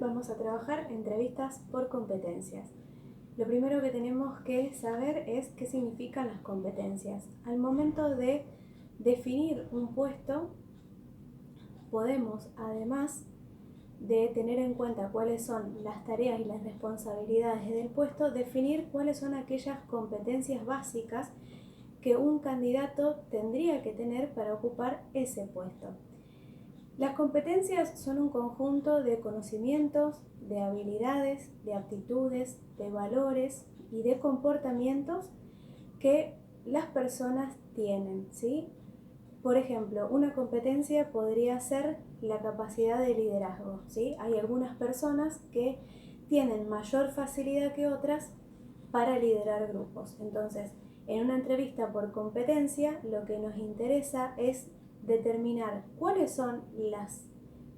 vamos a trabajar entrevistas por competencias. Lo primero que tenemos que saber es qué significan las competencias. Al momento de definir un puesto, podemos, además de tener en cuenta cuáles son las tareas y las responsabilidades del puesto, definir cuáles son aquellas competencias básicas que un candidato tendría que tener para ocupar ese puesto. Las competencias son un conjunto de conocimientos, de habilidades, de aptitudes, de valores y de comportamientos que las personas tienen, ¿sí? Por ejemplo, una competencia podría ser la capacidad de liderazgo, ¿sí? Hay algunas personas que tienen mayor facilidad que otras para liderar grupos. Entonces, en una entrevista por competencia, lo que nos interesa es determinar cuáles son las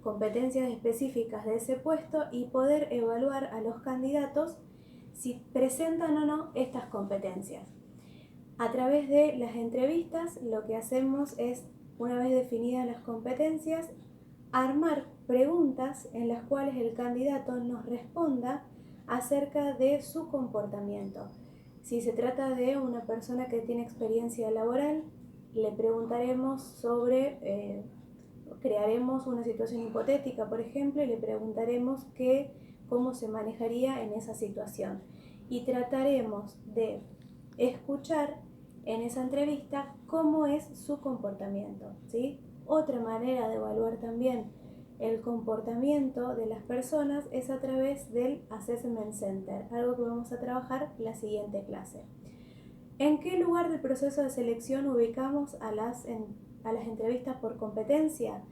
competencias específicas de ese puesto y poder evaluar a los candidatos si presentan o no estas competencias. A través de las entrevistas lo que hacemos es, una vez definidas las competencias, armar preguntas en las cuales el candidato nos responda acerca de su comportamiento. Si se trata de una persona que tiene experiencia laboral, le preguntaremos sobre, crearemos una situación hipotética, por ejemplo, y le preguntaremos cómo se manejaría en esa situación. Y trataremos de escuchar en esa entrevista cómo es su comportamiento, ¿sí? Otra manera de evaluar también el comportamiento de las personas es a través del Assessment Center, algo que vamos a trabajar en la siguiente clase. ¿En qué lugar del proceso de selección ubicamos a las entrevistas por competencia?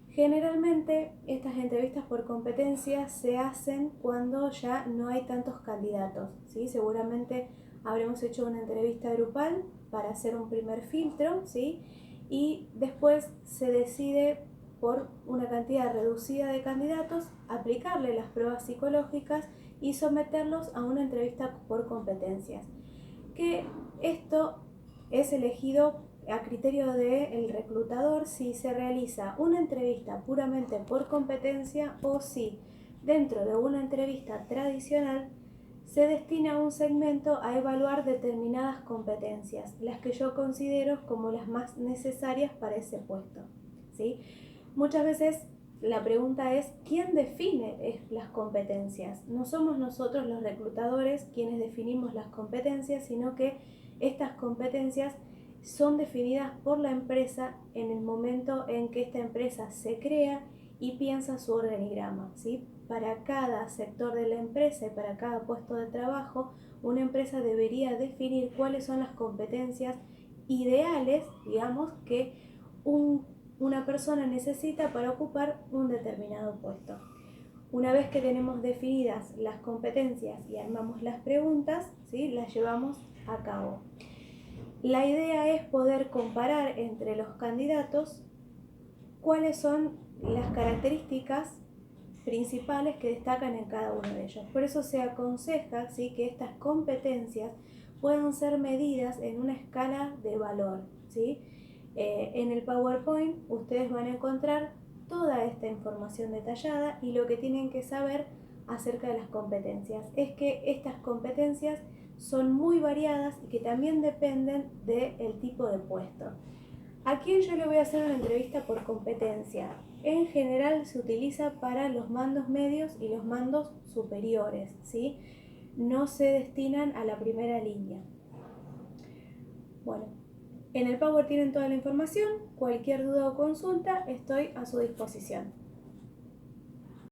Generalmente estas entrevistas por competencia se hacen cuando ya no hay tantos candidatos, ¿sí? Seguramente habremos hecho una entrevista grupal para hacer un primer filtro, ¿sí? Y después se decide por una cantidad reducida de candidatos aplicarle las pruebas psicológicas y someterlos a una entrevista por competencias. Que esto es elegido a criterio del reclutador si se realiza una entrevista puramente por competencia o si dentro de una entrevista tradicional se destina un segmento a evaluar determinadas competencias, las que yo considero como las más necesarias para ese puesto, ¿sí? Muchas veces la pregunta es, ¿quién define las competencias? No somos nosotros los reclutadores quienes definimos las competencias, sino que estas competencias son definidas por la empresa en el momento en que esta empresa se crea y piensa su organigrama, ¿sí? Para cada sector de la empresa y para cada puesto de trabajo, una empresa debería definir cuáles son las competencias ideales, digamos, que una persona necesita para ocupar un determinado puesto. Una vez que tenemos definidas las competencias y armamos las preguntas, ¿sí? Las llevamos a cabo. La idea es poder comparar entre los candidatos cuáles son las características principales que destacan en cada uno de ellos. Por eso se aconseja, ¿sí?, que estas competencias puedan ser medidas en una escala de valor, ¿sí? En el PowerPoint ustedes van a encontrar toda esta información detallada y lo que tienen que saber acerca de las competencias es que estas competencias son muy variadas y que también dependen del tipo de puesto. ¿A quién yo le voy a hacer una entrevista por competencia? En general se utiliza para los mandos medios y los mandos superiores, ¿sí? No se destinan a la primera línea. Bueno, en el Power tienen toda la información. Cualquier duda o consulta estoy a su disposición.